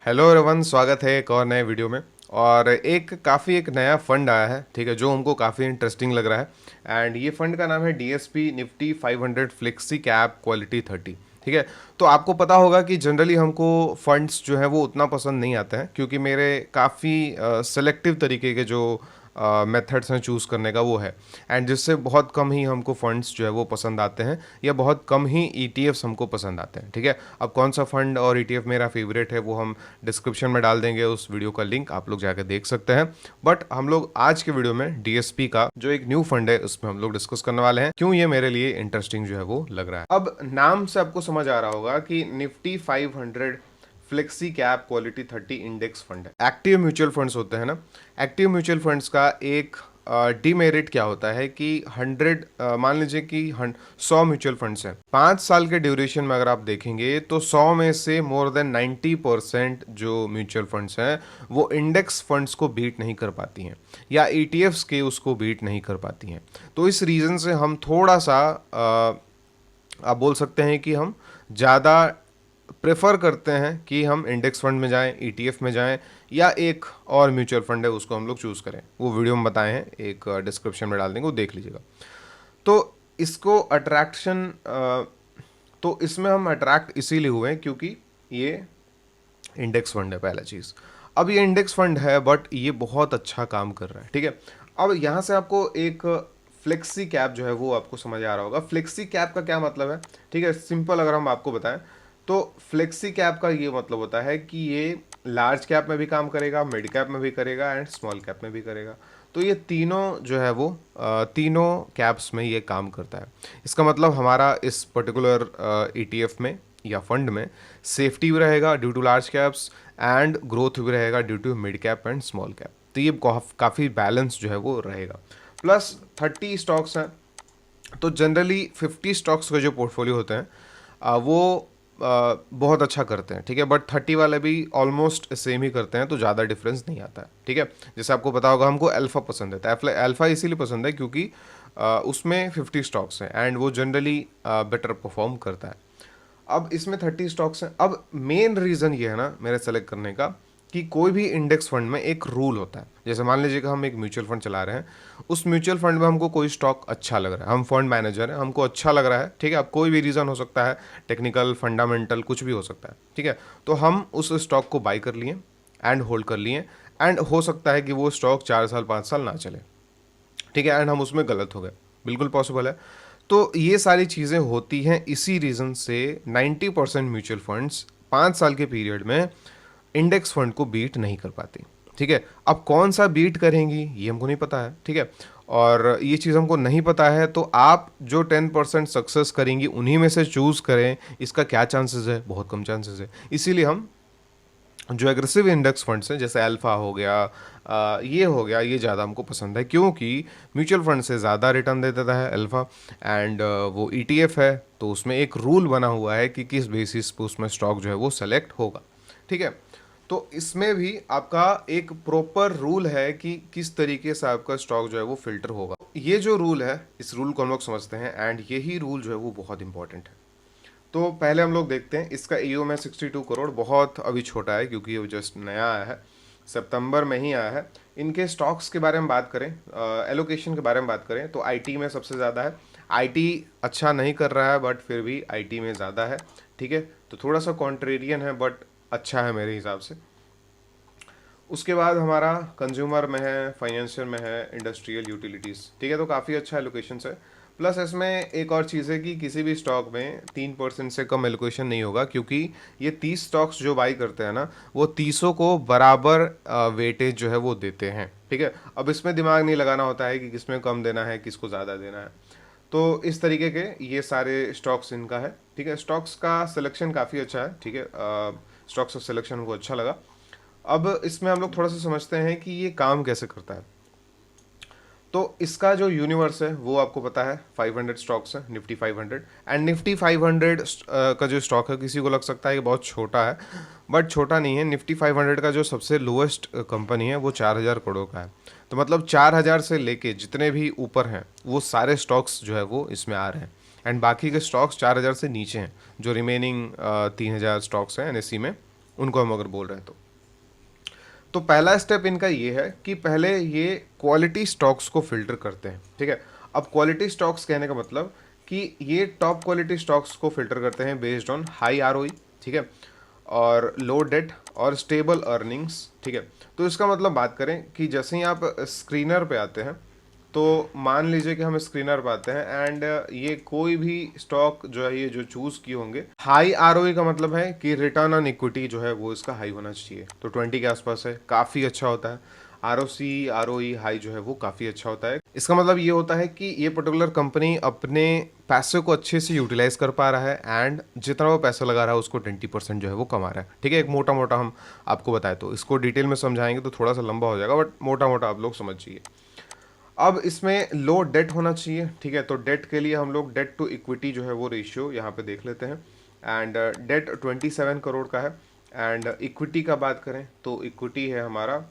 Hello everyone, स्वागत है एक और नए वीडियो में। और एक नया फंड आया है, ठीक है, जो हमको काफ़ी इंटरेस्टिंग लग रहा है। एंड ये फंड का नाम है DSP Nifty 500 flexi cap quality 30। ठीक है। तो आपको पता होगा कि जनरली हमको फंड्स जो है वो उतना पसंद नहीं आते हैं, क्योंकि मेरे काफ़ी सेलेक्टिव तरीके के जो मेथड्स हैं चूज़ करने का वो है। एंड जिससे बहुत कम ही हमको फंड्स जो है वो पसंद आते हैं, या बहुत कम ही ईटीएफ्स हमको पसंद आते हैं। ठीक है। अब कौन सा फंड और ईटीएफ मेरा फेवरेट है वो हम डिस्क्रिप्शन में डाल देंगे, उस वीडियो का लिंक आप लोग जाकर देख सकते हैं। बट हम लोग आज के वीडियो में डीएसपी का जो एक न्यू फंड है उसमें हम लोग डिस्कस करने वाले हैं, क्यों ये मेरे लिए इंटरेस्टिंग जो है वो लग रहा है। अब नाम से आपको समझ आ रहा होगा कि Nifty 500 flexi cap quality 30 index fund है। एक्टिव म्यूचुअल फंड्स होते हैं ना, एक्टिव म्यूचुअल फंड्स का एक डीमेरिट क्या होता है कि 100 मान लीजिए कि 100 म्यूचुअल फंड्स हैं, 5 साल के ड्यूरेशन में अगर आप देखेंगे तो 100 में से मोर देन 90% जो म्यूचुअल फंड्स हैं वो इंडेक्स फंड्स को बीट नहीं कर पाती हैं, या ईटीएफ्स के उसको बीट नहीं कर पाती हैं। तो इस रीज़न से हम थोड़ा सा आप बोल सकते हैं कि हम ज़्यादा प्रेफर करते हैं कि हम इंडेक्स फंड में जाएं, ईटीएफ में जाएं, या एक और म्यूचुअल फंड है उसको हम लोग चूज़ करें। वो वीडियो में बताए हैं, एक डिस्क्रिप्शन में डाल देंगे, वो देख लीजिएगा। तो इसको अट्रैक्शन तो इसमें हम अट्रैक्ट इसीलिए हुए हैं क्योंकि ये इंडेक्स फंड है, पहला चीज़। अब ये इंडेक्स फंड है बट ये बहुत अच्छा काम कर रहा है। ठीक है। अब यहाँ से आपको एक फ्लेक्सी कैप जो है वो आपको समझ आ रहा होगा। फ्लेक्सी कैप का क्या मतलब है? ठीक है, सिंपल अगर हम आपको बताएं तो फ्लेक्सी कैप का ये मतलब होता है कि ये लार्ज कैप में भी काम करेगा, मिड कैप में भी करेगा, एंड स्मॉल कैप में भी करेगा। तो ये तीनों जो है वो तीनों कैप्स में ये काम करता है। इसका मतलब हमारा इस पर्टिकुलर ईटीएफ में या फंड में सेफ्टी भी रहेगा due to large caps, and growth भी रहेगा due to mid cap and small cap. तो ये काफ़ी बैलेंस जो है वो रहेगा। प्लस 30 स्टॉक्स हैं, तो जनरली 50 स्टॉक्स के जो पोर्टफोलियो होते हैं वो बहुत अच्छा करते हैं। ठीक है। बट 30 वाले भी ऑलमोस्ट सेम ही करते हैं, तो ज़्यादा डिफरेंस नहीं आता है। ठीक है। जैसे आपको पता होगा हमको अल्फ़ा पसंद है, तो अल्फ़ा इसीलिए पसंद है क्योंकि उसमें 50 स्टॉक्स हैं एंड वो जनरली बेटर परफॉर्म करता है। अब इसमें 30 स्टॉक्स हैं। अब मेन रीज़न ये है ना मेरे सेलेक्ट करने का, कि कोई भी इंडेक्स फंड में एक रूल होता है। जैसे मान लीजिए कि हम एक म्यूचुअल फंड चला रहे हैं, उस म्यूचुअल फंड में हमको कोई स्टॉक अच्छा लग रहा है, हम फंड मैनेजर हैं, हमको अच्छा लग रहा है। ठीक है। अब कोई भी रीज़न हो सकता है, टेक्निकल, फंडामेंटल, कुछ भी हो सकता है। ठीक है। तो हम उस स्टॉक को बाई कर लिए एंड होल्ड कर लिए, एंड हो सकता है कि वो स्टॉक 4 साल 5 साल ना चले। ठीक है। एंड हम उसमें गलत हो गए, बिल्कुल पॉसिबल है। तो ये सारी चीज़ें होती हैं, इसी रीज़न से 90% म्यूचुअल फंड्स 5 साल के पीरियड में इंडेक्स फंड को बीट नहीं कर पाती। ठीक है। अब कौन सा बीट करेंगी ये हमको नहीं पता है। ठीक है। और ये चीज़ हमको नहीं पता है, तो आप जो 10% सक्सेस करेंगी उन्हीं में से चूज़ करें। इसका क्या चांसेस है? बहुत कम चांसेस है। इसीलिए हम जो एग्रेसिव इंडेक्स फंड्स हैं, जैसे अल्फा हो गया, ये हो गया, ये ज़्यादा हमको पसंद है, क्योंकि म्यूचुअल फंड से ज़्यादा रिटर्न दे देता है अल्फा। एंड वो ईटीएफ है, तो उसमें एक रूल बना हुआ है कि किस बेसिस पे उसमें स्टॉक जो है वो सेलेक्ट होगा। ठीक है। तो इसमें भी आपका एक प्रॉपर रूल है कि किस तरीके से आपका स्टॉक जो है वो फिल्टर होगा। ये जो रूल है, इस रूल को हम लोग समझते हैं, एंड यही रूल जो है वो बहुत इंपॉर्टेंट है। तो पहले हम लोग देखते हैं इसका ईओएम है 62 करोड़, बहुत अभी छोटा है क्योंकि ये जस्ट नया आया है, सितंबर में ही आया है। इनके स्टॉक्स के बारे में बात करें, एलोकेशन के बारे में बात करें, तो आईटी में सबसे ज़्यादा है। आईटी अच्छा नहीं कर रहा है बट फिर भी आईटी में ज़्यादा है। ठीक है। तो थोड़ा सा कॉन्ट्रेरियन है बट अच्छा है मेरे हिसाब से। उसके बाद हमारा कंज्यूमर में है, फाइनेंशियल में है, इंडस्ट्रियल, यूटिलिटीज़। ठीक है। तो काफ़ी अच्छा एलोकेशन है। प्लस इसमें एक और चीज़ है कि किसी भी स्टॉक में 3% से कम एलोकेशन नहीं होगा, क्योंकि ये 30 स्टॉक्स जो बाई करते हैं ना, वो 30 को बराबर वेटेज जो है वो देते हैं। ठीक है। अब इसमें दिमाग नहीं लगाना होता है कि किसमें कम देना है, किसको ज़्यादा देना है। तो इस तरीके के ये सारे स्टॉक्स इनका है। ठीक है। स्टॉक्स का सिलेक्शन काफ़ी अच्छा है। ठीक है। स्टॉक्स का सिलेक्शन हमको अच्छा लगा। अब इसमें हम लोग थोड़ा सा समझते हैं कि ये काम कैसे करता है। तो इसका जो यूनिवर्स है वो आपको पता है, 500 स्टॉक्स है, निफ्टी 500। एंड निफ्टी 500 का जो स्टॉक है, किसी को लग सकता है कि बहुत छोटा है, बट छोटा नहीं है। निफ्टी 500 का जो सबसे लोएस्ट कंपनी है वो 4,000 करोड़ का है। तो मतलब 4,000 से लेके जितने भी ऊपर हैं वो सारे स्टॉक्स जो है वो इसमें आ रहे हैं, एंड बाकी के स्टॉक्स 4,000 से नीचे हैं, जो रिमेनिंग 3,000 स्टॉक्स हैं एनएससी में, उनको हम अगर बोल रहे हैं तो पहला स्टेप इनका ये है कि पहले ये क्वालिटी स्टॉक्स को फिल्टर करते हैं, ठीक है। अब क्वालिटी स्टॉक्स कहने का मतलब कि ये टॉप क्वालिटी स्टॉक्स को फिल्टर करते हैं बेस्ड ऑन हाई आरओई, ठीक है, और लो डेट और स्टेबल अर्निंग्स, ठीक है। तो इसका मतलब बात करें कि जैसे ही आप स्क्रीनर पे आते हैं तो मान लीजिए कि हम स्क्रीनर पे आते हैं एंड ये कोई भी स्टॉक जो है ये जो चूज किए होंगे, हाई आरओई का मतलब है कि रिटर्न ऑन इक्विटी जो है वो इसका हाई होना चाहिए, तो 20 के आसपास है, काफ़ी अच्छा होता है। आरओसी आरओई हाई जो है वो काफ़ी अच्छा होता है। इसका मतलब ये होता है कि ये पर्टिकुलर कंपनी अपने पैसे को अच्छे से यूटिलाइज कर पा रहा है एंड जितना वो पैसा लगा रहा है उसको 20% जो है वो कमा रहा है, ठीक है। एक मोटा मोटा हम आपको बताए, तो इसको डिटेल में समझाएंगे तो थोड़ा सा लंबा हो जाएगा, बट मोटा मोटा आप लोग समझिए। अब इसमें लो डेट होना चाहिए, ठीक है। तो डेट के लिए हम लोग डेट टू इक्विटी जो है वो रेशियो यहाँ पे देख लेते हैं एंड डेट 27 करोड़ का है एंड इक्विटी का बात करें तो इक्विटी है हमारा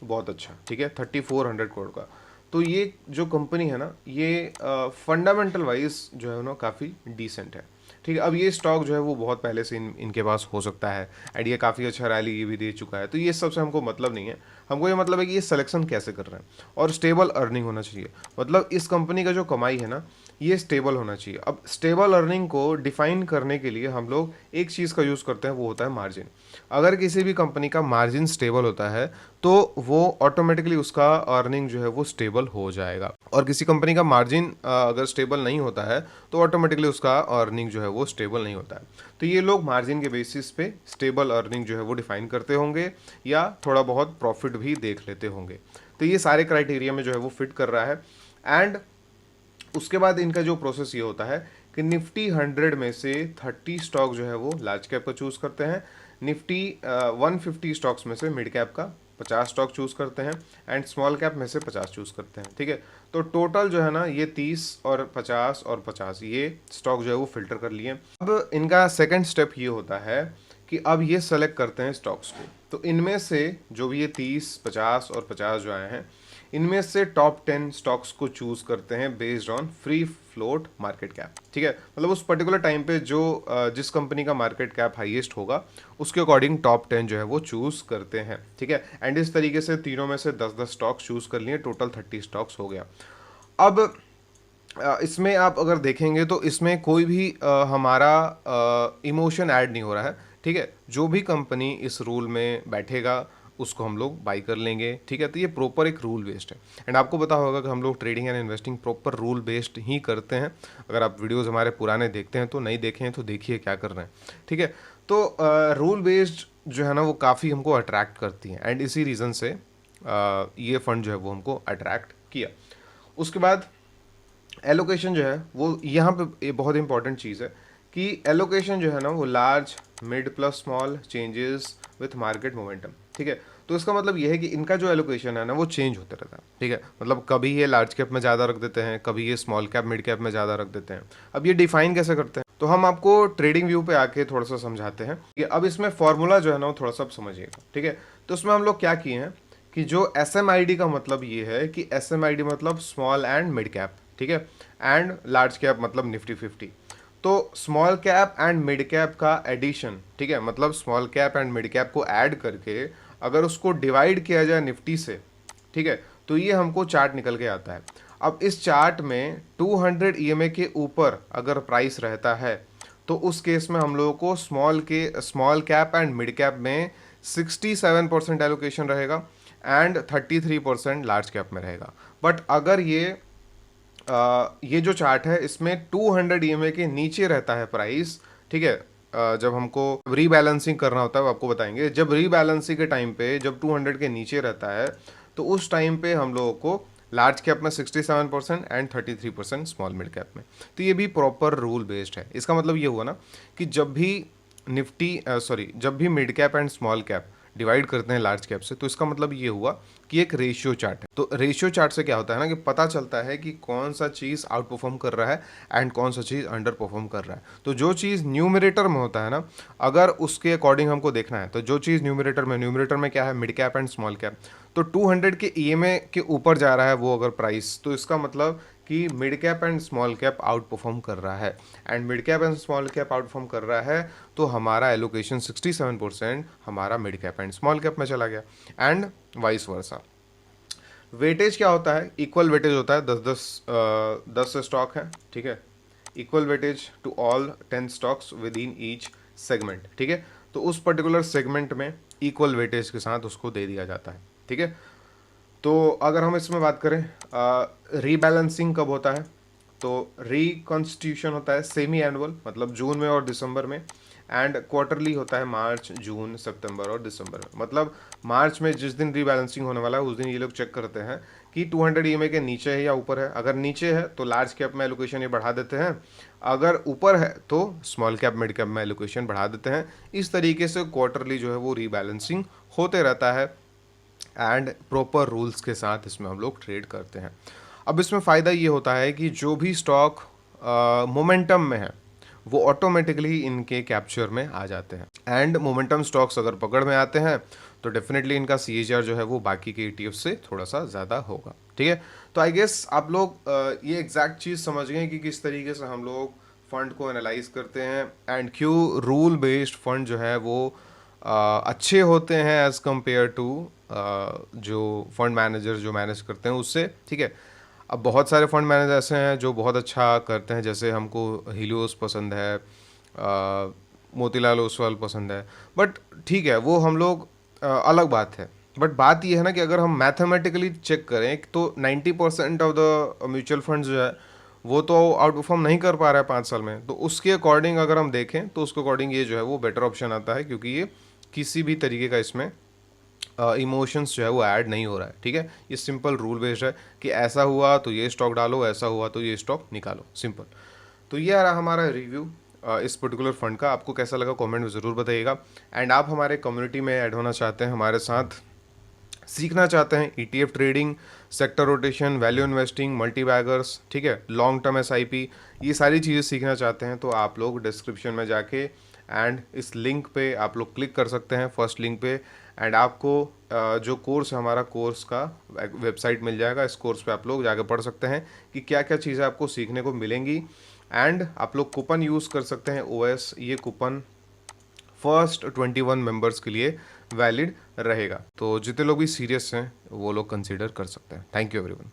बहुत अच्छा, ठीक है, 3400 करोड़ का। तो ये जो कंपनी है ना ये फंडामेंटल वाइज जो है ना काफ़ी डिसेंट है, ठीक है। अब ये स्टॉक जो है वो बहुत पहले से इनके पास हो सकता है एंड ये काफ़ी अच्छा रैली ये भी दे चुका है, तो ये सबसे हमको मतलब नहीं है। हमको ये मतलब है कि ये सिलेक्शन कैसे कर रहे हैं और स्टेबल अर्निंग होना चाहिए। मतलब इस कंपनी का जो कमाई है ना ये स्टेबल होना चाहिए। अब स्टेबल अर्निंग को डिफाइन करने के लिए हम लोग एक चीज़ का यूज़ करते हैं, वो होता है मार्जिन। अगर किसी भी कंपनी का मार्जिन स्टेबल होता है तो वो ऑटोमेटिकली उसका अर्निंग जो है वो स्टेबल हो जाएगा, और किसी कंपनी का मार्जिन अगर स्टेबल नहीं होता है तो ऑटोमेटिकली उसका अर्निंग जो है वो स्टेबल नहीं होता है। तो ये लोग मार्जिन के बेसिस पे स्टेबल अर्निंग जो है वो डिफाइन करते होंगे या थोड़ा बहुत प्रॉफिट भी देख लेते होंगे। तो ये सारे क्राइटेरिया में जो है वो फिट कर रहा है एंड उसके बाद इनका जो प्रोसेस ये होता है कि निफ्टी 100 में से 30 स्टॉक जो है वो लार्ज कैप का चूज करते हैं, निफ्टी 150 स्टॉक्स में से मिड कैप का 50 स्टॉक चूज करते हैं एंड स्मॉल कैप में से 50 चूज करते हैं, ठीक है। तो टोटल जो है ना ये 30 और 50 और 50 ये स्टॉक जो है वो फिल्टर कर लिए। अब इनका सेकंड स्टेप ये होता है कि अब ये सेलेक्ट करते हैं स्टॉक्स को, तो इनमें से जो भी ये 30, 50 और 50 जो आए हैं इनमें से टॉप 10 स्टॉक्स को चूज करते हैं based on free float market cap, ठीक है। मतलब उस पर्टिकुलर टाइम पे जो जिस कंपनी का मार्केट कैप हाईएस्ट होगा उसके अकॉर्डिंग टॉप 10 जो है वो चूज करते हैं, ठीक है। एंड इस तरीके से तीनों में से 10-10 स्टॉक्स चूज कर लिए, टोटल 30 स्टॉक्स हो गया। अब इसमें आप अगर देखेंगे तो इसमें कोई भी हमारा इमोशन ऐड नहीं हो रहा है, ठीक है। जो भी कंपनी इस रूल में बैठेगा उसको हम लोग बाई कर लेंगे, ठीक है। तो ये प्रॉपर एक रूल बेस्ड है एंड आपको पता होगा कि हम लोग trading and investing proper rule based ही करते हैं। अगर आप वीडियोस हमारे पुराने देखते हैं तो नहीं देखे हैं तो देखिए क्या कर रहे हैं, ठीक है। तो रूल बेस्ड जो है ना वो काफ़ी हमको अट्रैक्ट करती है एंड इसी रीज़न से ये फंड जो है वो हमको अट्रैक्ट किया। उसके बाद एलोकेशन जो है वो यहाँ पे ये बहुत इंपॉर्टेंट चीज़ है कि एलोकेशन जो है ना वो large mid plus small changes with market momentum, ठीक है। तो इसका मतलब ये है कि इनका जो एलोकेशन है ना वो चेंज होता रहता है, ठीक है। मतलब कभी ये लार्ज कैप में ज़्यादा रख देते हैं, कभी ये स्मॉल कैप मिड कैप में ज़्यादा रख देते हैं। अब ये डिफाइन कैसे करते हैं तो हम आपको ट्रेडिंग व्यू पे आके थोड़ा सा समझाते हैं कि अब इसमें फॉर्मूला जो है ना वो थोड़ा सा आप समझिएगा, ठीक है। तो उसमें हम लोग क्या किए हैं कि जो एस एम आई डी का मतलब ये है कि एस एम आई डी मतलब स्मॉल एंड मिड कैप, ठीक है, एंड लार्ज कैप मतलब निफ्टी 50। तो small cap and mid cap का एडिशन, ठीक है, मतलब small cap and mid cap को ऐड करके अगर उसको डिवाइड किया जाए निफ्टी से, ठीक है, तो ये हमको चार्ट निकल के आता है। अब इस चार्ट में 200 ईएमए के ऊपर अगर प्राइस रहता है तो उस केस में हम लोगों को small cap and mid cap में 67% एलोकेशन रहेगा एंड 33% लार्ज कैप में रहेगा। बट अगर ये जो चार्ट है इसमें 200 ईएमए के नीचे रहता है प्राइस, ठीक है, जब हमको रीबैलेंसिंग करना होता है वो आपको बताएंगे। जब रीबैलेंसिंग के टाइम पे जब 200 के नीचे रहता है तो उस टाइम पे हम लोगों को लार्ज कैप में 67% एंड 33% स्मॉल मिड कैप में। तो ये भी प्रॉपर रूल बेस्ड है। इसका मतलब ये हुआ ना कि जब भी जब भी mid cap and small cap divide करते हैं लार्ज कैप से तो इसका मतलब ये हुआ कि एक रेशियो चार्ट है। तो रेशियो चार्ट से क्या होता है ना कि पता चलता है कि कौन सा चीज़ आउट परफॉर्म कर रहा है एंड कौन सा चीज़ अंडर परफॉर्म कर रहा है। तो जो चीज़ न्यूमरेटर में होता है ना, अगर उसके अकॉर्डिंग हमको देखना है तो जो चीज़ न्यूमरेटर में क्या है, mid cap and small cap. तो 200 के ईएमए के ऊपर जा रहा है वो अगर प्राइस, तो इसका मतलब कि mid cap and small cap out perform कर रहा है, and mid cap and small cap out perform कर रहा है, तो हमारा एलोकेशन 67% हमारा mid cap and small cap में चला गया, एंड वाइस वर्सा। वेटेज क्या होता है? इक्वल वेटेज होता है, 10 स्टॉक है, ठीक है, equal weightage to all 10 stocks within each segment, ठीक है। तो उस पर्टिकुलर सेगमेंट में इक्वल वेटेज के साथ उसको दे दिया जाता है, ठीक है। तो अगर हम इसमें बात करें रीबैलेंसिंग कब होता है, तो रिकॉन्स्टिट्यूशन होता है सेमी एनुअल, मतलब जून में और दिसंबर में, एंड क्वार्टरली होता है मार्च, जून, सितंबर और दिसंबर में। मतलब मार्च में जिस दिन रीबैलेंसिंग होने वाला है उस दिन ये लोग चेक करते हैं कि 200 ईएमए के नीचे है या ऊपर है। अगर नीचे है तो लार्ज कैप में एलोकेशन ये बढ़ा देते हैं, अगर ऊपर है तो स्मॉल कैप मिड कैप में एलोकेशन बढ़ा देते हैं। इस तरीके से क्वार्टरली जो है वो रीबैलेंसिंग होते रहता है, एंड प्रॉपर रूल्स के साथ इसमें हम लोग ट्रेड करते हैं। अब इसमें फ़ायदा ये होता है कि जो भी स्टॉक मोमेंटम में है वो ऑटोमेटिकली इनके कैप्चर में आ जाते हैं, एंड मोमेंटम स्टॉक्स अगर पकड़ में आते हैं तो डेफिनेटली इनका CAGR जो है वो बाकी के ETF से थोड़ा सा ज़्यादा होगा, ठीक है। तो आई गेस आप लोग ये एग्जैक्ट चीज़ समझ गए कि किस तरीके से हम लोग फंड को एनालाइज करते हैं, एंड क्यों रूल बेस्ड फंड जो है वो अच्छे होते हैं एज़ कम्पेयर टू जो फंड मैनेजर जो मैनेज करते हैं उससे, ठीक है। अब बहुत सारे फंड मैनेजर ऐसे हैं जो बहुत अच्छा करते हैं, जैसे हमको हिलियोस पसंद है, मोतीलाल ओसवाल पसंद है, बट ठीक है वो हम लोग अलग बात है। बट बात ये है ना कि अगर हम मैथमेटिकली चेक करें तो 90% ऑफ द म्यूचुअल फंड जो है वो तो आउट परफॉर्म नहीं कर पा रहा है 5 साल में, तो उसके अकॉर्डिंग अगर हम देखें तो उसके अकॉर्डिंग ये जो है वो बेटर ऑप्शन आता है, क्योंकि ये किसी भी तरीके का इसमें इमोशंस जो है वो ऐड नहीं हो रहा है, ठीक है। ये सिंपल रूल बेस्ड है कि ऐसा हुआ तो ये स्टॉक डालो, ऐसा हुआ तो ये स्टॉक निकालो, सिंपल। तो ये रहा हमारा रिव्यू इस पर्टिकुलर फंड का। आपको कैसा लगा कमेंट में ज़रूर बताइएगा, एंड आप हमारे कम्युनिटी में ऐड होना चाहते हैं, हमारे साथ सीखना चाहते हैं ETF trading, sector rotation, value investing, multi beggars, ठीक है, लॉन्ग टर्म SIP, ये सारी चीज़ें सीखना चाहते हैं तो आप लोग डिस्क्रिप्शन में जाके एंड इस लिंक पे आप लोग क्लिक कर सकते हैं, फर्स्ट लिंक पे, एंड आपको जो कोर्स है हमारा कोर्स का वेबसाइट मिल जाएगा। इस कोर्स पे आप लोग जाके पढ़ सकते हैं कि क्या क्या चीज़ें आपको सीखने को मिलेंगी, एंड आप लोग कूपन यूज़ कर सकते हैं OS। ये कूपन फर्स्ट 21 मेंबर्स के लिए वैलिड रहेगा, तो जितने लोग भी सीरियस हैं वो लोग कंसीडर कर सकते हैं। Thank you everyone.